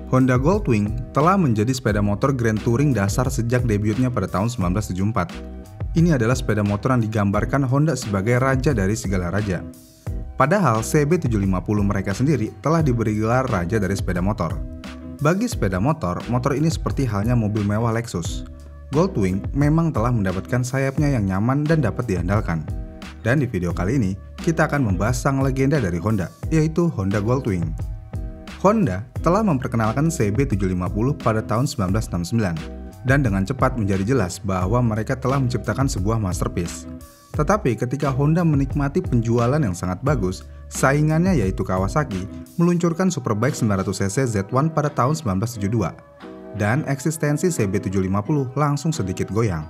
Honda Goldwing telah menjadi sepeda motor Grand Touring dasar sejak debutnya pada tahun 1974. Ini adalah sepeda motor yang digambarkan Honda sebagai raja dari segala raja. Padahal CB750 mereka sendiri telah diberi gelar raja dari sepeda motor. Bagi sepeda motor, motor ini seperti halnya mobil mewah Lexus. Goldwing memang telah mendapatkan sayapnya yang nyaman dan dapat diandalkan. Dan di video kali ini, kita akan membahas sang legenda dari Honda, yaitu Honda Goldwing. Honda telah memperkenalkan CB750 pada tahun 1969, dan dengan cepat menjadi jelas bahwa mereka telah menciptakan sebuah masterpiece. Tetapi ketika Honda menikmati penjualan yang sangat bagus, saingannya yaitu Kawasaki meluncurkan Superbike 900cc Z1 pada tahun 1972, dan eksistensi CB750 langsung sedikit goyang.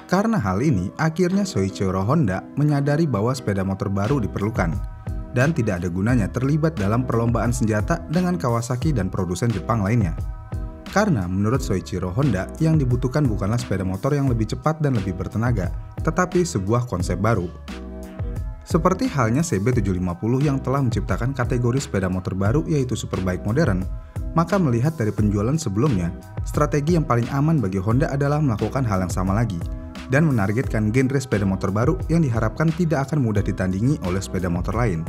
Karena hal ini, akhirnya Soichiro Honda menyadari bahwa sepeda motor baru diperlukan, dan tidak ada gunanya terlibat dalam perlombaan senjata dengan Kawasaki dan produsen Jepang lainnya. Karena menurut Soichiro Honda, yang dibutuhkan bukanlah sepeda motor yang lebih cepat dan lebih bertenaga, tetapi sebuah konsep baru. Seperti halnya CB750 yang telah menciptakan kategori sepeda motor baru yaitu Superbike modern, maka melihat dari penjualan sebelumnya, strategi yang paling aman bagi Honda adalah melakukan hal yang sama lagi, dan menargetkan genre sepeda motor baru yang diharapkan tidak akan mudah ditandingi oleh sepeda motor lain.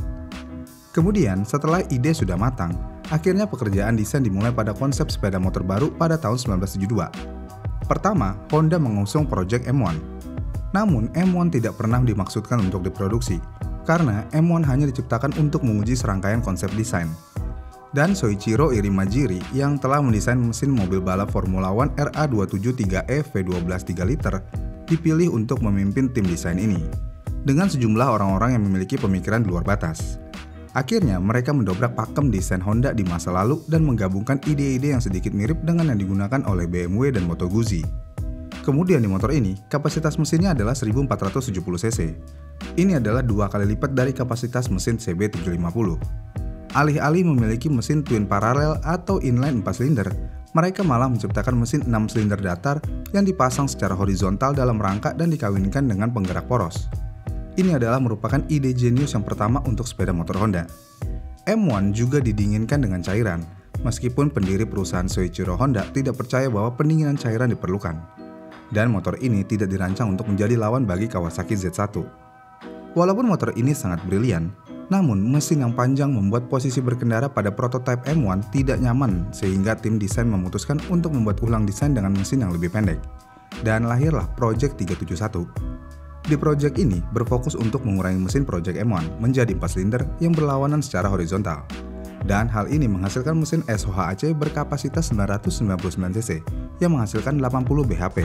Kemudian, setelah ide sudah matang, akhirnya pekerjaan desain dimulai pada konsep sepeda motor baru pada tahun 1972. Pertama, Honda mengusung Project M1. Namun, M1 tidak pernah dimaksudkan untuk diproduksi, karena M1 hanya diciptakan untuk menguji serangkaian konsep desain. Dan Soichiro Irimajiri yang telah mendesain mesin mobil balap Formula One RA273E V12 3 liter dipilih untuk memimpin tim desain ini, dengan sejumlah orang-orang yang memiliki pemikiran di luar batas. Akhirnya mereka mendobrak pakem desain Honda di masa lalu dan menggabungkan ide-ide yang sedikit mirip dengan yang digunakan oleh BMW dan Moto Guzzi. Kemudian di motor ini, kapasitas mesinnya adalah 1470 cc. Ini adalah 2 kali lipat dari kapasitas mesin CB750. Alih-alih memiliki mesin twin paralel atau inline 4 silinder, mereka malah menciptakan mesin 6 silinder datar yang dipasang secara horizontal dalam rangka dan dikawinkan dengan penggerak poros. Ini adalah merupakan ide jenius yang pertama untuk sepeda motor Honda. M1 juga didinginkan dengan cairan, meskipun pendiri perusahaan Soichiro Honda tidak percaya bahwa pendinginan cairan diperlukan. Dan motor ini tidak dirancang untuk menjadi lawan bagi Kawasaki Z1. Walaupun motor ini sangat brilian, namun mesin yang panjang membuat posisi berkendara pada prototipe M1 tidak nyaman sehingga tim desain memutuskan untuk membuat ulang desain dengan mesin yang lebih pendek. Dan lahirlah Project 371. Di project ini berfokus untuk mengurangi mesin Project M1 menjadi 4 silinder yang berlawanan secara horizontal. Dan hal ini menghasilkan mesin SOHAC berkapasitas 999 cc yang menghasilkan 80 bhp.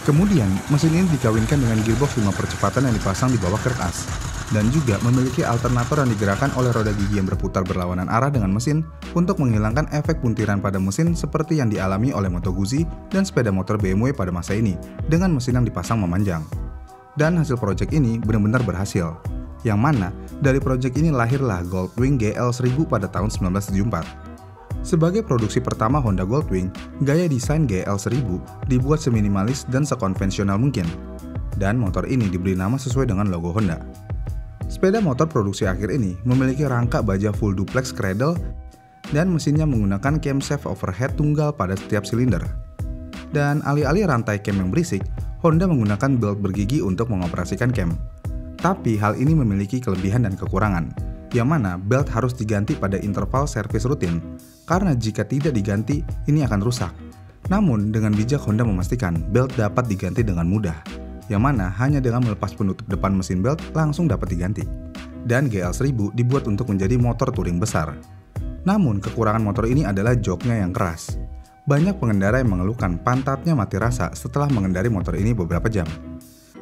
Kemudian, mesin ini dikawinkan dengan gearbox 5 percepatan yang dipasang di bawah kertas as, dan juga memiliki alternator yang digerakkan oleh roda gigi yang berputar berlawanan arah dengan mesin untuk menghilangkan efek puntiran pada mesin seperti yang dialami oleh Moto Guzzi dan sepeda motor BMW pada masa ini dengan mesin yang dipasang memanjang. Dan hasil proyek ini benar-benar berhasil, yang mana dari proyek ini lahirlah Goldwing GL1000 pada tahun 1974. Sebagai produksi pertama Honda Goldwing, gaya desain GL1000 dibuat seminimalis dan sekonvensional mungkin, dan motor ini diberi nama sesuai dengan logo Honda. Sepeda motor produksi akhir ini memiliki rangka baja full duplex cradle dan mesinnya menggunakan camshaft overhead tunggal pada setiap silinder. Dan alih-alih rantai cam yang berisik, Honda menggunakan belt bergigi untuk mengoperasikan cam. Tapi hal ini memiliki kelebihan dan kekurangan, yang mana belt harus diganti pada interval servis rutin, karena jika tidak diganti, ini akan rusak. Namun dengan bijak Honda memastikan belt dapat diganti dengan mudah, yang mana hanya dengan melepas penutup depan mesin belt langsung dapat diganti. Dan GL1000 dibuat untuk menjadi motor touring besar. Namun kekurangan motor ini adalah joknya yang keras. Banyak pengendara yang mengeluhkan pantatnya mati rasa setelah mengendari motor ini beberapa jam.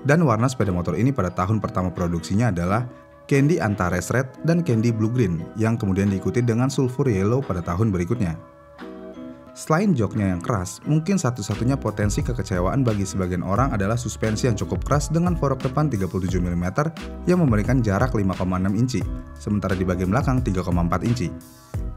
Dan warna sepeda motor ini pada tahun pertama produksinya adalah Candy Antares Red dan Candy Blue Green yang kemudian diikuti dengan Sulfur Yellow pada tahun berikutnya. Selain joknya yang keras, mungkin satu-satunya potensi kekecewaan bagi sebagian orang adalah suspensi yang cukup keras dengan forok depan 37 mm yang memberikan jarak 5,6 inci, sementara di bagian belakang 3,4 inci.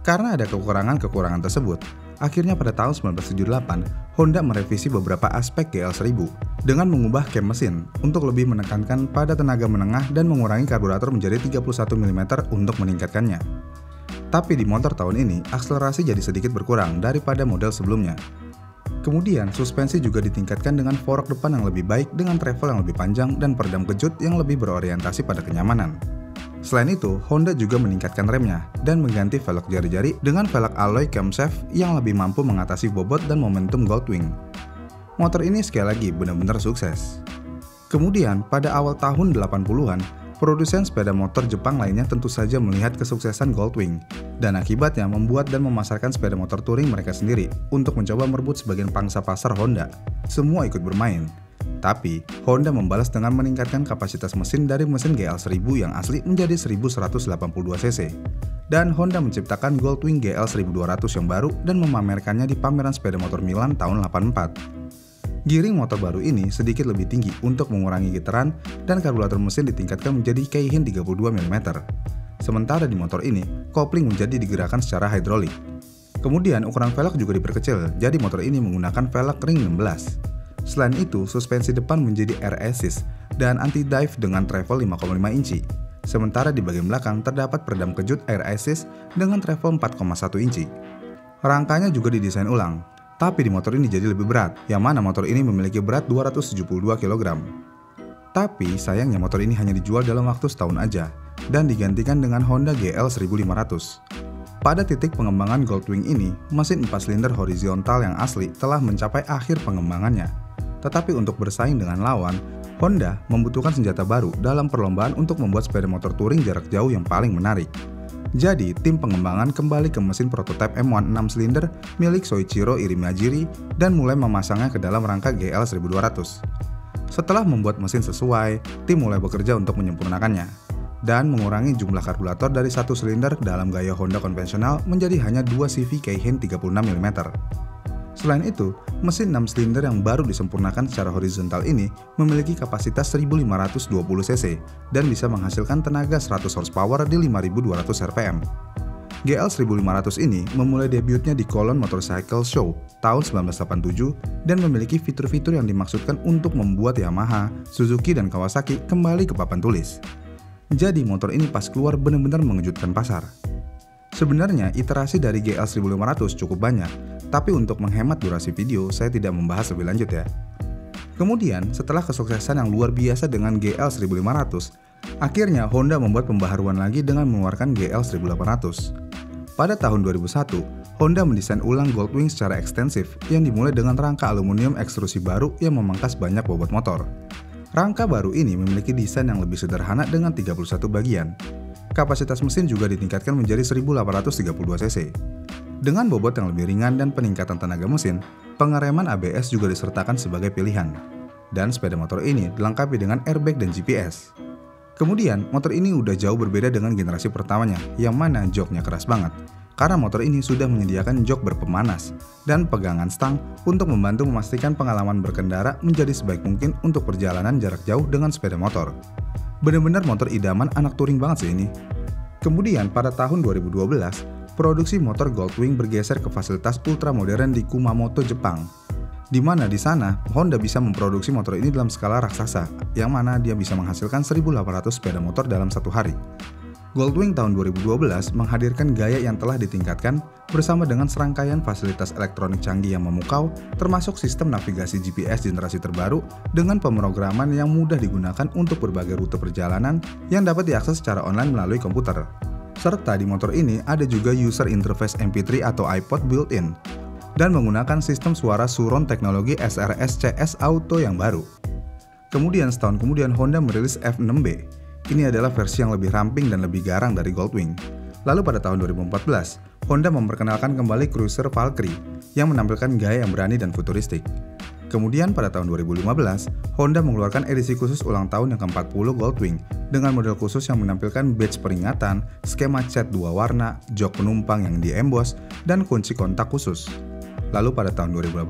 Karena ada kekurangan-kekurangan tersebut, akhirnya pada tahun 1978, Honda merevisi beberapa aspek GL1000 dengan mengubah cam mesin untuk lebih menekankan pada tenaga menengah dan mengurangi karburator menjadi 31 mm untuk meningkatkannya. Tapi di motor tahun ini, akselerasi jadi sedikit berkurang daripada model sebelumnya. Kemudian, suspensi juga ditingkatkan dengan fork depan yang lebih baik dengan travel yang lebih panjang dan peredam kejut yang lebih berorientasi pada kenyamanan. Selain itu, Honda juga meningkatkan remnya dan mengganti velg jari-jari dengan velg alloy camshaft yang lebih mampu mengatasi bobot dan momentum Goldwing. Motor ini sekali lagi benar-benar sukses. Kemudian, pada awal tahun 80-an, produsen sepeda motor Jepang lainnya tentu saja melihat kesuksesan Goldwing, dan akibatnya membuat dan memasarkan sepeda motor touring mereka sendiri untuk mencoba merebut sebagian pangsa pasar Honda. Semua ikut bermain. Tapi, Honda membalas dengan meningkatkan kapasitas mesin dari mesin GL1000 yang asli menjadi 1182 cc. Dan Honda menciptakan Goldwing GL1200 yang baru dan memamerkannya di pameran sepeda motor Milan tahun 84. Giring motor baru ini sedikit lebih tinggi untuk mengurangi getaran dan karburator mesin ditingkatkan menjadi Keihin 32 mm. Sementara di motor ini, kopling menjadi digerakkan secara hidrolik. Kemudian ukuran velg juga diperkecil, jadi motor ini menggunakan velg ring 16. Selain itu, suspensi depan menjadi air assist dan anti-dive dengan travel 5,5 inci. Sementara di bagian belakang terdapat peredam kejut air assist dengan travel 4,1 inci. Rangkanya juga didesain ulang. Tapi di motor ini jadi lebih berat, yang mana motor ini memiliki berat 272 kg. Tapi sayangnya motor ini hanya dijual dalam waktu setahun aja, dan digantikan dengan Honda GL1500. Pada titik pengembangan Goldwing ini, mesin 4 silinder horizontal yang asli telah mencapai akhir pengembangannya. Tetapi untuk bersaing dengan lawan, Honda membutuhkan senjata baru dalam perlombaan untuk membuat sepeda motor touring jarak jauh yang paling menarik. Jadi, tim pengembangan kembali ke mesin prototipe M1 6 silinder milik Soichiro Irimajiri dan mulai memasangnya ke dalam rangka GL1200. Setelah membuat mesin sesuai, tim mulai bekerja untuk menyempurnakannya dan mengurangi jumlah karburator dari 1 silinder dalam gaya Honda konvensional menjadi hanya 2 CV Keihin 36 mm. Selain itu, mesin 6 silinder yang baru disempurnakan secara horizontal ini memiliki kapasitas 1520 cc dan bisa menghasilkan tenaga 100 horsepower di 5200 rpm. GL1500 ini memulai debutnya di Cologne Motorcycle Show tahun 1987 dan memiliki fitur-fitur yang dimaksudkan untuk membuat Yamaha, Suzuki, dan Kawasaki kembali ke papan tulis. Jadi motor ini pas keluar benar-benar mengejutkan pasar. Sebenarnya iterasi dari GL1500 cukup banyak, tapi untuk menghemat durasi video, saya tidak membahas lebih lanjut ya. Kemudian, setelah kesuksesan yang luar biasa dengan GL1500, akhirnya Honda membuat pembaharuan lagi dengan mengeluarkan GL1800. Pada tahun 2001, Honda mendesain ulang Goldwing secara ekstensif yang dimulai dengan rangka aluminium ekstrusi baru yang memangkas banyak bobot motor. Rangka baru ini memiliki desain yang lebih sederhana dengan 31 bagian. Kapasitas mesin juga ditingkatkan menjadi 1832 cc. Dengan bobot yang lebih ringan dan peningkatan tenaga mesin, pengereman ABS juga disertakan sebagai pilihan. Dan sepeda motor ini dilengkapi dengan airbag dan GPS. Kemudian, motor ini udah jauh berbeda dengan generasi pertamanya, yang mana joknya keras banget. Karena motor ini sudah menyediakan jok berpemanas dan pegangan stang untuk membantu memastikan pengalaman berkendara menjadi sebaik mungkin untuk perjalanan jarak jauh dengan sepeda motor. Benar-benar motor idaman anak touring banget sih ini. Kemudian pada tahun 2012, produksi motor Goldwing bergeser ke fasilitas ultra modern di Kumamoto, Jepang. Di mana di sana Honda bisa memproduksi motor ini dalam skala raksasa, yang mana dia bisa menghasilkan 1.800 sepeda motor dalam satu hari. Goldwing tahun 2012 menghadirkan gaya yang telah ditingkatkan bersama dengan serangkaian fasilitas elektronik canggih yang memukau, termasuk sistem navigasi GPS generasi terbaru dengan pemrograman yang mudah digunakan untuk berbagai rute perjalanan yang dapat diakses secara online melalui komputer. Serta di motor ini ada juga user interface MP3 atau iPod built-in dan menggunakan sistem suara surround teknologi SRS CS Auto yang baru. Kemudian setahun kemudian Honda merilis F6B. Ini adalah versi yang lebih ramping dan lebih garang dari Goldwing. Lalu pada tahun 2014, Honda memperkenalkan kembali Cruiser Valkyrie yang menampilkan gaya yang berani dan futuristik. Kemudian pada tahun 2015, Honda mengeluarkan edisi khusus ulang tahun yang ke-40 Goldwing dengan model khusus yang menampilkan badge peringatan, skema cat 2 warna, jok penumpang yang di-emboss, dan kunci kontak khusus. Lalu pada tahun 2018,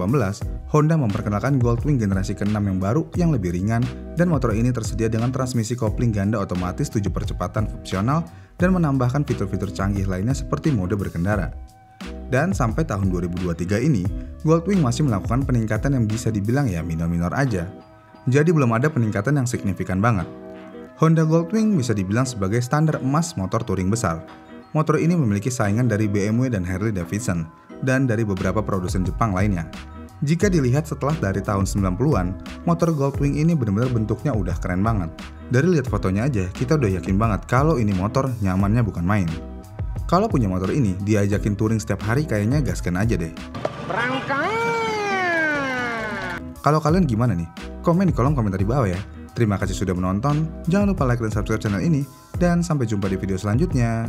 Honda memperkenalkan Goldwing generasi ke-6 yang baru yang lebih ringan dan motor ini tersedia dengan transmisi kopling ganda otomatis 7 percepatan fungsional dan menambahkan fitur-fitur canggih lainnya seperti mode berkendara. Dan sampai tahun 2023 ini, Goldwing masih melakukan peningkatan yang bisa dibilang ya minor-minor aja. Jadi belum ada peningkatan yang signifikan banget. Honda Goldwing bisa dibilang sebagai standar emas motor touring besar. Motor ini memiliki saingan dari BMW dan Harley Davidson, dan dari beberapa produsen Jepang lainnya. Jika dilihat setelah dari tahun 90-an, motor Goldwing ini benar-benar bentuknya udah keren banget. Dari lihat fotonya aja, kita udah yakin banget kalau ini motor nyamannya bukan main. Kalau punya motor ini, diajakin touring setiap hari kayaknya gaskan aja deh. Berangkat! Kalau kalian gimana nih? Komen di kolom komentar di bawah ya. Terima kasih sudah menonton, jangan lupa like dan subscribe channel ini, dan sampai jumpa di video selanjutnya.